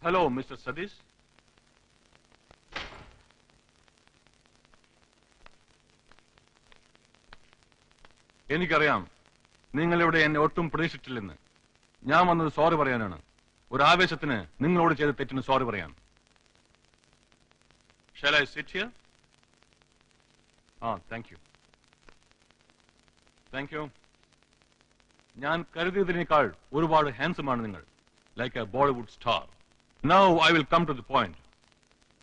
Hello mister Satheesh. എനിക്കറിയാം നിങ്ങളിവിടെ എന്നെ ഒട്ടും പ്രതീക്ഷിച്ചില്ലെന്ന്. ഞാൻ വന്നത് സോറി പറയാനാണ്. ഒരു ആവേശത്തിന് നിങ്ങളോട് ചെയ്ത തെറ്റിന് സോറി പറയാൻ. Shall I sit here? Thank you. Thank you. ഞാൻ കരുതിയതിനേക്കാൾ ഒരുപാട് ഹാൻസം ആണ് നിങ്ങൾ. Like a Bollywood star. Now I will come to the point.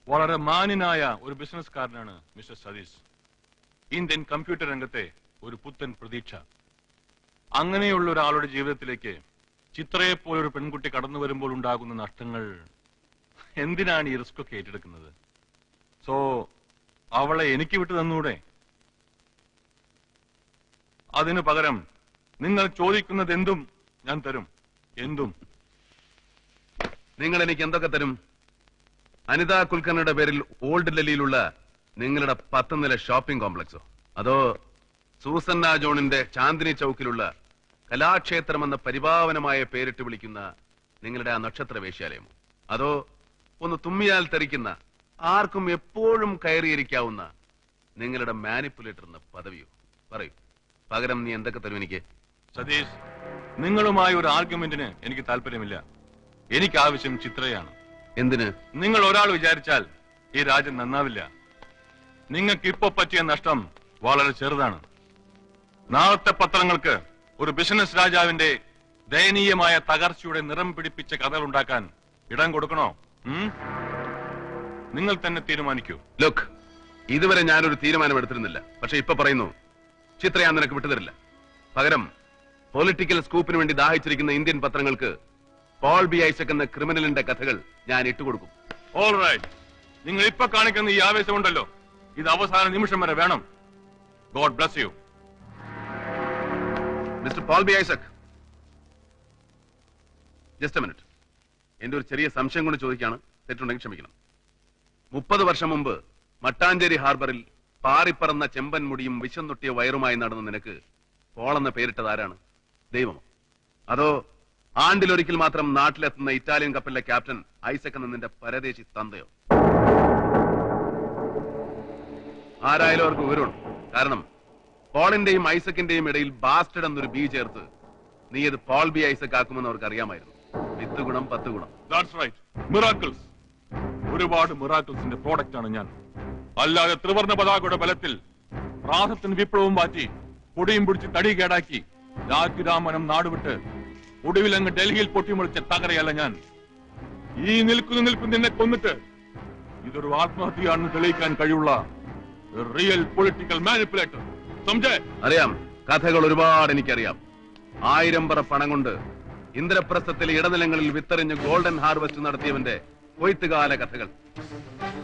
വളരെ മാന്യനായ ഒരു ബിസിനസ്സുകാരനാണ് മിസ്റ്റർ സതീഷ്. ഇന്ത്യൻ കമ്പ്യൂട്ടർ രംഗത്തെ ഒരു പുത്തൻ പ്രതീക്ഷ. അങ്ങനെയുള്ള ഒരാളുടെ ജീവിതത്തിലേക്ക് ചിത്രയെ പോലൊരു പെൺകുട്ടി കടന്നു വരുമ്പോൾ ഉണ്ടാകുന്ന നഷ്ടങ്ങൾ. എന്തിനാണ് ഈ റിസ്ക് ഒക്കെ ഏറ്റെടുക്കുന്നത്? സോ അവളെ എനിക്ക് വിട്ടു തന്നൂടെ? അതിനു പകരം നിങ്ങൾ ചോദിക്കുന്നത് എന്തും ഞാൻ തരും. എന്തും. നിങ്ങൾ എനിക്ക് എന്തൊക്കെ തരും? അനിത കുൽക്കർണിയുടെ പേരിൽ ഓൾഡ് ഡൽഹിയിലുള്ള നിങ്ങളുടെ 10 നില ഷോപ്പിംഗ് കോംപ്ലക്സോ, അതോ സൂസന്ന ജോണിന്റെ ചാന്ദിനി ചൌക്കിലുള്ള കലാക്ഷേത്രം എന്ന പരിപാവനമായ പേരിട്ട് വിളിക്കുന്ന നിങ്ങളുടെ ആ നക്ഷത്ര വേശ്യാലയമോ, അതോ ഒന്ന് തുമ്മിയാൽ തെറിക്കുന്ന ആർക്കും എപ്പോഴും കയറിയിരിക്കാവുന്ന നിങ്ങളുടെ മാനിപ്പുലേറ്റർ എന്ന പദവിയോ? പറയൂ, പകരം നീ എന്തൊക്കെ തരും എനിക്ക്? സതീഷ്, നിങ്ങളുമായി ഒരു ആർഗ്യുമെന്റിന് എനിക്ക് താല്പര്യമില്ല. എനിക്ക് ആവശ്യം ചിത്രയാണ്. എന്തിന്? നിങ്ങൾ ഒരാൾ വിചാരിച്ചാൽ ഈ രാജ്യം നന്നാവില്ല. നിങ്ങൾക്ക് ഇപ്പൊ പറ്റിയ നഷ്ടം വളരെ ചെറുതാണ്. നാളത്തെ പത്രങ്ങൾക്ക് ഒരു ബിസിനസ് രാജാവിന്റെ ദയനീയമായ തകർച്ചയുടെ നിറം പിടിപ്പിച്ച കഥകൾ ഉണ്ടാക്കാൻ ഇടം കൊടുക്കണോ? നിങ്ങൾ തന്നെ തീരുമാനിക്കൂ. ലുക്ക്, ഇതുവരെ ഞാനൊരു തീരുമാനം എടുത്തിരുന്നില്ല. പക്ഷെ ഇപ്പൊ പറയുന്നു, ചിത്ര ഞാൻ നിനക്ക് വിട്ടുതരില്ല. പകരം പൊളിറ്റിക്കൽ സ്കൂപ്പിന് വേണ്ടി ദാഹിച്ചിരിക്കുന്ന ഇന്ത്യൻ പത്രങ്ങൾക്ക് പോൾ ബി ഐസക് എന്ന ക്രിമിനലിന്റെ കഥകൾ ഞാൻ ഇട്ടുകൊടുക്കും. All right. നിങ്ങൾ ഇപ്പൊ കാണിക്കുന്ന ഈ ആവേശമുണ്ടല്ലോ, ഇത് അവസാന നിമിഷം വരെ വേണം. God bless you. Mister Paul B Isaac, just a minute. എന്റെ ഒരു ചെറിയ സംശയം കൊണ്ട് ചോദിക്കുകയാണ്. തെറ്റുണ്ടെങ്കിൽ ക്ഷമിക്കണം. 30 വർഷം മുമ്പ് മട്ടാഞ്ചേരി ഹാർബറിൽ പാറിപ്പറന്ന ചെമ്പൻ മുടിയും വിശന്നൊട്ടിയ വയറുമായി നടന്ന നിനക്ക് പോൾ എന്ന പേരിട്ടത് ആരാണ്? ദൈവമോ, അതോ ആണ്ടിലൊരിക്കൽ മാത്രം നാട്ടിലെത്തുന്ന ഇറ്റാലിയൻ കപ്പലിലെ ക്യാപ്റ്റൻ ഐസക് എന്ന നിന്റെ പരദേശി തന്തയോ? ആരായാലും അവർക്ക് വിവരമുണ്ട്. കാരണം പോളിന്റെയും ഐസക്കിന്റെയും ഇടയിൽ ബാസ്റ്റഡ് എന്നൊരു ബി ചേർത്ത് നീ ഇത് പോൾ ബി ഐസക് ആക്കുമെന്ന് അവർക്ക് അറിയാമായിരുന്നു. 10 ഗുണം 10 ഗുണം. That's right. മിറാക്കിൾസ്. ഒരുപാട് മിറാക്കിൾസിന്റെ പ്രോഡക്റ്റ് ആണ് ഞാൻ. അല്ലാതെ ത്രിവർണ്ണ പതാകയുടെ ബലത്തിൽ പ്രാസത്തിന് വിപ്ലവം മാറ്റി കൊടിയും പിടിച്ച് തടി കേടാക്കി രാജ്യരാമനം നാടുവിട്ട് ഒടുവിൽ അങ്ങ് ഡൽഹിയിൽ പൊട്ടിമുളിച്ച തകരയല്ല ഞാൻ. ഈ നിൽക്കുന്ന നിന്നെ കൊന്നിട്ട് ഇതൊരു ആത്മഹത്യയാണെന്ന് തെളിയിക്കാൻ കഴിയുള്ള റിയൽ പൊളിറ്റിക്കൽ മാനിപ്പുലേറ്റർ. അറിയാം, കഥകൾ ഒരുപാട് എനിക്കറിയാം. 1000 പറ പണം കൊണ്ട് ഇന്ദ്രപ്രസ്ഥത്തിലെ ഇടനിലങ്ങളിൽ വിത്തെറിഞ്ഞ് ഗോൾഡൻ ഹാർവെസ്റ്റ് നടത്തിയവന്റെ കൊയ്ത്തുകാല കഥകൾ,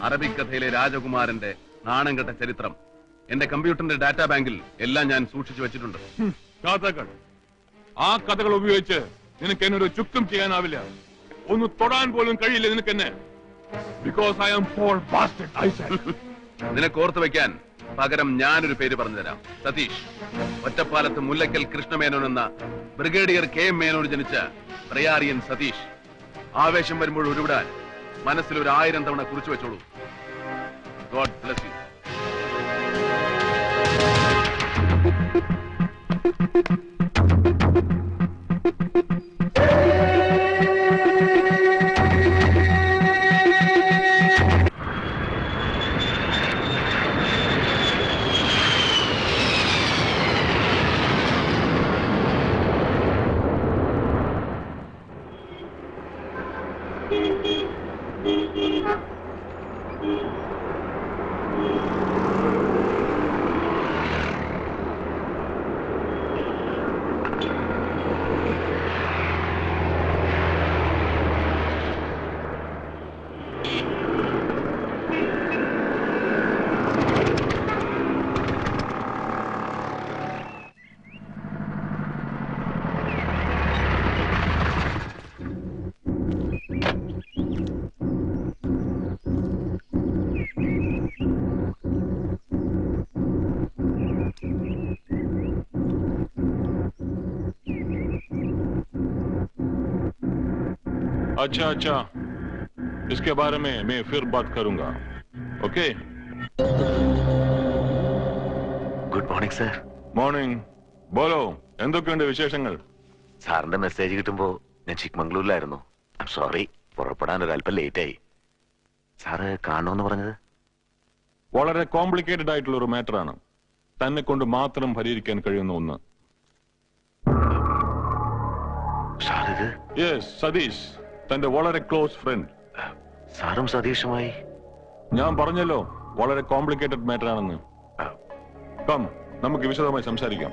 അറബിക്കഥയിലെ രാജകുമാരന്റെ നാണം കെട്ട ചരിത്രം, എന്റെ കമ്പ്യൂട്ടറിന്റെ ഡാറ്റാ ബാങ്കിൽ എല്ലാം ഞാൻ സൂക്ഷിച്ചു വെച്ചിട്ടുണ്ട്. കഥകൾ. ആ കഥകൾ ഉപയോഗിച്ച് നിനക്ക് എന്നൊരു ചുക്കും ചെയ്യാനാവില്ല. ഒന്ന് തൊടാൻ പോലും കഴിയില്ല നിനക്ക് എന്നെ. Because I am Paul bastard Isaac. നിനക്ക് ഓർത്തു വെക്കാൻ പകരം ഞാനൊരു പേര് പറഞ്ഞുതരാം. സതീഷ്. ഒറ്റപ്പാലത്ത് മുല്ലക്കൽ കൃഷ്ണമേനോൻ എന്ന ബ്രിഗേഡിയർ KM മേനോൻ ജനിച്ച പ്രയാറിയൻ സതീഷ്. ആവേശം വരുമ്പോൾ ഉരുവിടാൻ മനസ്സിൽ ഒരു 1000 തവണ കുറിച്ചു വെച്ചോളൂ. God bless you. अच्छा अच्छा, इसके बारे में मैं फिर बात करूंगा okay good morning sir. Morning ബോലോ എന്തൊക്കെയുണ്ട് വിശേഷങ്ങൾ? സാറിന്റെ മെസ്സേജ് കിട്ടുമ്പോ ഞാൻ ചിക്മംഗ്ലൂരിലായിരുന്നു. ഐ എം സോറി, പുറപ്പെടാൻ ഒരു അല്പം ലേറ്റ് ആയി. സാറ് കാണണമെന്ന് പറഞ്ഞത്? വളരെ കോംപ്ലിക്കേറ്റഡ് ആയിട്ടുള്ള ഒരു മാറ്ററാണ്, തന്നെ കൊണ്ട് മാത്രം പരിഹരിക്കാൻ കഴിയുന്ന ഒന്ന്. സാറിത്? യെസ്, സതീഷ്, തന്റെ വളരെ ക്ലോസ് ഫ്രണ്ട്. സാറും സതീഷുമായി? ഞാൻ പറഞ്ഞല്ലോ വളരെ കോംപ്ലിക്കേറ്റഡ് മാറ്റർ ആണെന്ന്. കം, നമുക്ക് വിശദമായി സംസാരിക്കാം.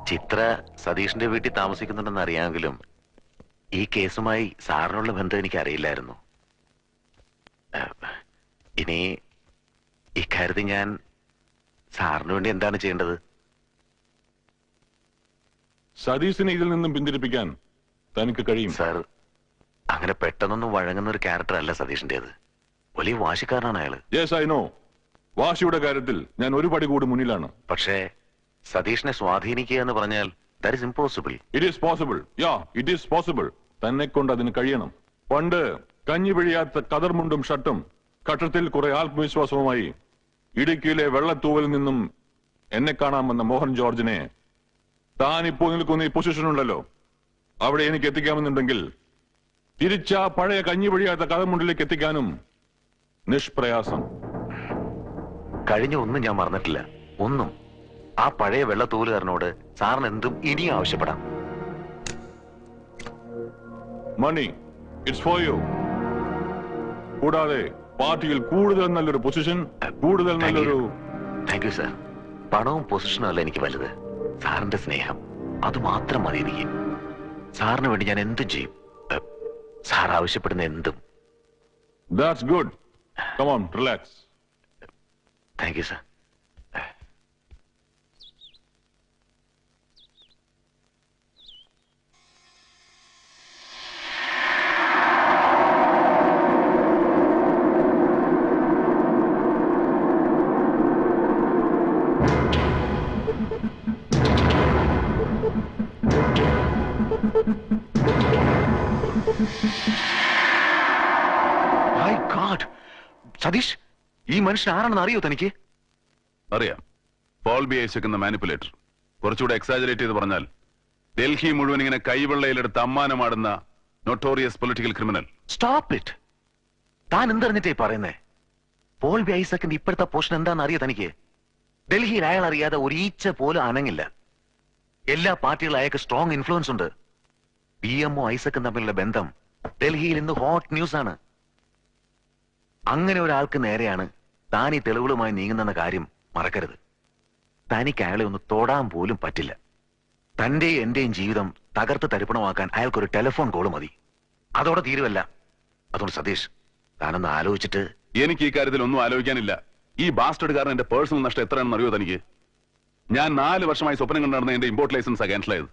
ചിത്ര സതീഷിന്റെ വീട്ടിൽ താമസിക്കുന്നുണ്ടെന്ന് അറിയാമെങ്കിലും ഈ കേസുമായി സാറിനുള്ള ബന്ധം എനിക്ക് അറിയില്ലായിരുന്നു. ഇനി ഇക്കാര്യത്തിൽ ഞാൻ സാറിന് വേണ്ടി എന്താണ് ചെയ്യേണ്ടത്? സതീഷിനെ ഇതിൽ നിന്നും പിന്തിരിപ്പിക്കാൻ തനിക്ക് കഴിയും. സാർ, അങ്ങനെ പെട്ടെന്നൊന്നും വഴങ്ങുന്ന ഒരു ക്യാരക്ടർ അല്ല സതീഷിന്റേത്. വലിയ വാശിക്കാരനാണ് അയാള്. Yes, I know. വാശിയുടെ കാര്യത്തിൽ ഞാൻ ഒരു പടി കൂടി മുന്നിലാണ്. പക്ഷേ സതീഷിനെ സ്വാധീനിക്കുക എന്ന് പറഞ്ഞാൽ that is impossible. It is possible. Yeah, it is possible. തന്നെ കൊണ്ട് അതിന് കഴിയണം. പണ്ട് കഞ്ഞി പിഴിയാത്ത കതർമുണ്ടും ഷർട്ടും കക്ഷത്തിൽ കുറെ ആത്മവിശ്വാസവുമായി ഇടുക്കിയിലെ വെള്ളത്തൂവലിൽ നിന്നും എന്നെ കാണാമെന്ന മോഹൻ ജോർജിനെ താൻ ഇപ്പോൾ നിൽക്കുന്ന ഈ പൊസിഷനുണ്ടല്ലോ, അവിടെ എനിക്ക് എത്തിക്കാമെന്നുണ്ടെങ്കിൽ തിരിച്ച പഴയ കഞ്ഞി പിഴിയാത്ത കതർമുണ്ടിലേക്ക് എത്തിക്കാനും നിഷ്പ്രയാസം. കഴിഞ്ഞ ഒന്നും ഞാൻ മറന്നിട്ടില്ല, ഒന്നും. ആ പഴയ വെള്ളത്തൂലുകാരനോട് സാറിന് എന്തും ഇനിയും ആവശ്യപ്പെടാം. മണി, ഇറ്റ്സ് ഫോർ യു. കൂടാതെ പാർട്ടിയിൽ കൂടുതൽ നല്ലൊരു പൊസിഷൻ, കൂടുതൽ നല്ലൊരു... താങ്ക് യു സാർ. പണവും പൊസിഷനും അല്ല എനിക്ക് വലുത്, സാറിന്റെ സ്നേഹം. അത് മാത്രം മതി എനിക്ക്. സാറിന് വേണ്ടി ഞാൻ എന്തും ചെയ്യും, സാർ ആവശ്യപ്പെടുന്ന എന്തും. That's good. Come on, relax. Thank you, sir. My God! Satheesh, ഈ മനുഷ്യൻ ആരാണെന്ന് അറിയോ തനിക്ക്? അറിയാം. പോൾ ബി ഐസക് എന്ന മാനിപ്പുലേറ്റർ. കുറച്ചുകൂടെ എക്സാജറേറ്റ് ചെയ്ത് പറഞ്ഞാൽ ഡൽഹി മുഴുവൻ ഇങ്ങനെ കൈവെള്ളയിലെടുത്ത് അമ്മാനമാടുന്ന notorious political criminal. Stop it. താൻ എന്തറിഞ്ഞിട്ടേ പറയുന്നേ? പോൾ ബി ഐസക്കിന്റെ ഇപ്പോഴത്തെ പോഷൻ എന്താണെന്ന് അറിയോ തനിക്ക്? ഡൽഹിയിൽ അയാൾ അറിയാതെ ഒരു ഈച്ച പോലും അനങ്ങില്ല. എല്ലാ പാർട്ടികളും അയാൾക്ക് സ്ട്രോങ് ഇൻഫ്ലുവൻസ് ഉണ്ട്. PMO ഐസക്കും തമ്മിലുള്ള ബന്ധം ഡൽഹിയിൽ ഇന്ന് ഹോട്ട് ന്യൂസ് ആണ്. അങ്ങനെ ഒരാൾക്ക് നേരെയാണ് താൻ ഈ തെളിവുകളുമായി നീങ്ങുന്നെന്ന കാര്യം മറക്കരുത്. തനിക്ക് അയാളെ ഒന്ന് തൊടാൻ പോലും പറ്റില്ല. തന്റെയും എന്റെയും ജീവിതം തകർത്ത് തരിപ്പണമാക്കാൻ അയാൾക്കൊരു ടെലിഫോൺ കോള് മതി. അതോടെ തീരുവല്ല. അതുകൊണ്ട് സതീഷ്, താനൊന്ന് ആലോചിച്ചിട്ട്... എനിക്ക് ഈ കാര്യത്തിൽ ഒന്നും ആലോചിക്കാനില്ല. ഈ ബാസ്റ്റഡ് കാരണം എന്റെ പേഴ്സണൽ നഷ്ടം എത്രയാണെന്ന് അറിയോ തനിക്ക്? ഞാൻ 4 വർഷമായി സ്വപ്നം കണ്ടു നടന്ന എന്റെ ഇമ്പോർട്ട് ലൈസൻസ് ക്യാൻസലായത്.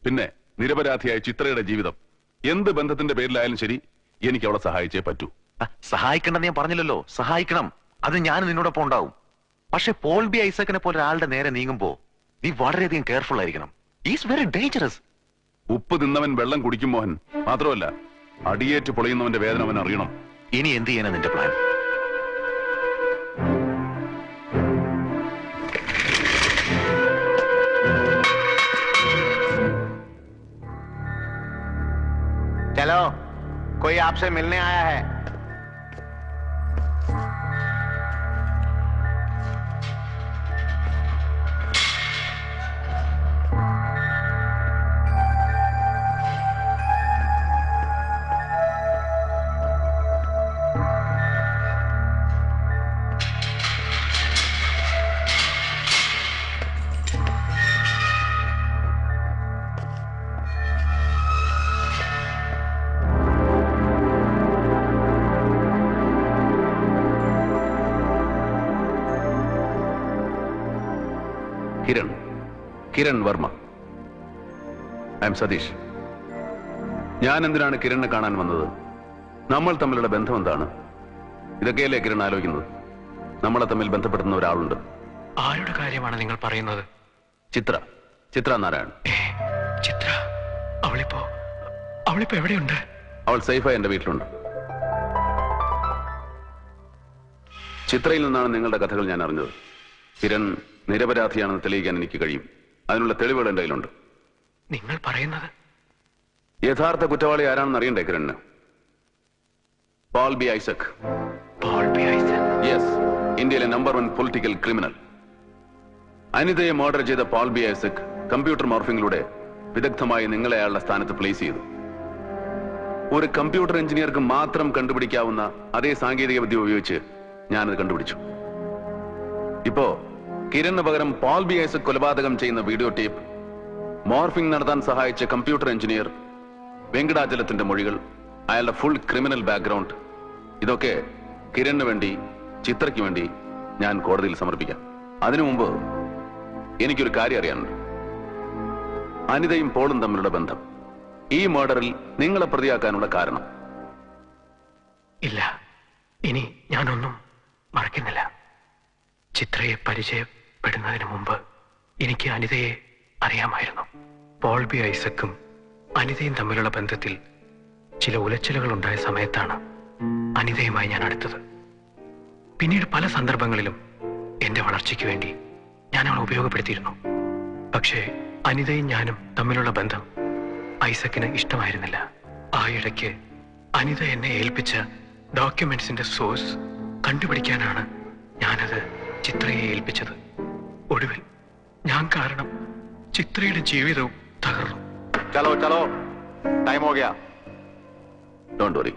പിന്നെ നിരപരാധിയായ ചിത്രയുടെ ജീവിതം എന്ത് ബന്ധത്തിന്റെ പേരിലായാലും ശരി, എനിക്ക് അവളെ സഹായിച്ചേ പറ്റൂ. സഹായിക്കണ്ടെന്ന് ഞാൻ പറഞ്ഞില്ലല്ലോ, സഹായിക്കണം. അത് ഞാൻ നിന്നോടൊപ്പം ഉണ്ടാവും. പക്ഷെ പോൾ ബി ഐസക്കിനെ പോലെ ഒരാളുടെ നേരെ നീങ്ങുമ്പോ നീ വളരെയധികം കെയർഫുൾ ആയിരിക്കണം. Is very dangerous. ഉപ്പ് തിന്നവൻ വെള്ളം കുടിക്കും മോഹൻ. മാത്രമല്ല, അടിയേറ്റ് പൊളിയുന്നവന്റെ വേദന അവൻ അറിയണം. ഇനി എന്ത് ചെയ്യാനാ നിന്റെ പ്ലാൻ? चलो, कोई आपसे मिलने आया है. കിരൺ വർമ്മ. I am Satish. ഞാൻ എന്തിനാണ് കിരണിനെ കാണാൻ വന്നത്? നമ്മൾ തമ്മിലുള്ള ബന്ധം എന്താണ്? ഇതൊക്കെയല്ലേ കിരൺ ആലോചിക്കുന്നത്? നമ്മളെ തമ്മിൽ ബന്ധപ്പെടുന്ന ഒരാളുണ്ട്. ആരുടെ കാര്യമാണ് നിങ്ങൾ പറയുന്നത്? ചിത്ര നാരായൺ. ചിത്ര? അവളിപ്പോ എവിടെയുണ്ട്? അവൾ സേഫായി എന്റെ വീട്ടിലുണ്ട്. ചിത്രയിൽ നിന്നാണ് നിങ്ങളുടെ കഥകൾ ഞാൻ അറിഞ്ഞത്. കിരൺ നിരപരാധിയാണെന്ന് തെളിയിക്കാൻ എനിക്ക് കഴിയും. അതിനുള്ള തെളിവുകൾ എന്റെ കയ്യിലുണ്ട്. നിങ്ങൾ പറയുന്നത്? യഥാർത്ഥ കുറ്റവാളി ആരാണെന്ന് അറിയണ്ടേ കിരണിന്? Paul B Isaac. യെസ്, ഇന്ത്യയിലെ നമ്പർ 1 പൊളിറ്റിക്കൽ ക്രിമിനൽ. അനിതയെ മർഡർ ചെയ്ത പോൾ ബി ഐസക് കമ്പ്യൂട്ടർ മോർഫിംഗിലൂടെ വിദഗ്ധമായി നിങ്ങളെ അയാളുടെ സ്ഥാനത്ത് പ്ലേസ് ചെയ്തു. ഒരു കമ്പ്യൂട്ടർ എഞ്ചിനീയർക്ക് മാത്രം കണ്ടുപിടിക്കാവുന്ന അതേ സാങ്കേതിക വിദ്യ ഉപയോഗിച്ച് ഞാനത് കണ്ടുപിടിച്ചു. ഇപ്പോ കിരണിന് പകരം പോൾ ബി ഐസക് കൊലപാതകം ചെയ്യുന്ന വീഡിയോ ടേപ്പ്, മോർഫിംഗ് നടത്താൻ സഹായിച്ച കമ്പ്യൂട്ടർ എഞ്ചിനീയർ വെങ്കടാചലത്തിന്റെ മൊഴികൾ, അയാളുടെ ഫുൾ ക്രിമിനൽ ബാക്ക്ഗ്രൗണ്ട്, ഇതൊക്കെ കിരണിന് വേണ്ടി, ചിത്രയ്ക്ക് വേണ്ടി ഞാൻ കോടതിയിൽ സമർപ്പിക്കാം. അതിനു മുമ്പ് എനിക്കൊരു കാര്യം അറിയാനുണ്ട്. അനിതയും പോളും തമ്മിലുള്ള ബന്ധം, ഈ മർഡറിൽ നിങ്ങളെ പ്രതിയാക്കാനുള്ള കാരണം. ഇല്ല, ഇനി ഞാനൊന്നും മറക്കുന്നില്ല. ചിത്രയെ പരിചയപ്പെടുന്നതിന് മുമ്പ് എനിക്ക് അനിതയെ അറിയാമായിരുന്നു. പോൾ ബി ഐസക്കും അനിതയും തമ്മിലുള്ള ബന്ധത്തിൽ ചില ഉലച്ചിലുകൾ ഉണ്ടായ സമയത്താണ് അനിതയുമായി ഞാൻ അടുത്തത്. പിന്നീട് പല സന്ദർഭങ്ങളിലും എന്റെ വളർച്ചയ്ക്ക് വേണ്ടി ഞാൻ അവളെ ഉപയോഗപ്പെടുത്തിയിരുന്നു. പക്ഷേ അനിതയും ഞാനും തമ്മിലുള്ള ബന്ധം ഐസക്കിന് ഇഷ്ടമായിരുന്നില്ല. ആ ഇടയ്ക്ക് അനിത എന്നെ ഏൽപ്പിച്ച ഡോക്യുമെന്റ്സിന്റെ സോഴ്സ് കണ്ടുപിടിക്കാനാണ് ഞാനത് ചിത്രയെ ഏൽപ്പിച്ചത്. ഒടുവിൽ ഞാൻ കാരണം ചിത്രയുടെ ജീവിതവും തകർന്നു. चलो चलो टाइम हो गया. ഡോണ്ട് വറി,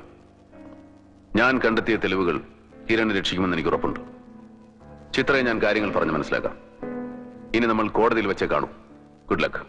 ഞാൻ കണ്ടെത്തിയ തെളിവുകൾ കിരണിനെ രക്ഷിക്കുമെന്ന് എനിക്ക് ഉറപ്പുണ്ട്. ചിത്രയെ ഞാൻ കാര്യങ്ങൾ പറഞ്ഞ് മനസ്സിലാക്കാം. ഇനി നമ്മൾ കോടതിയിൽ വെച്ചേ കാണും. Good luck.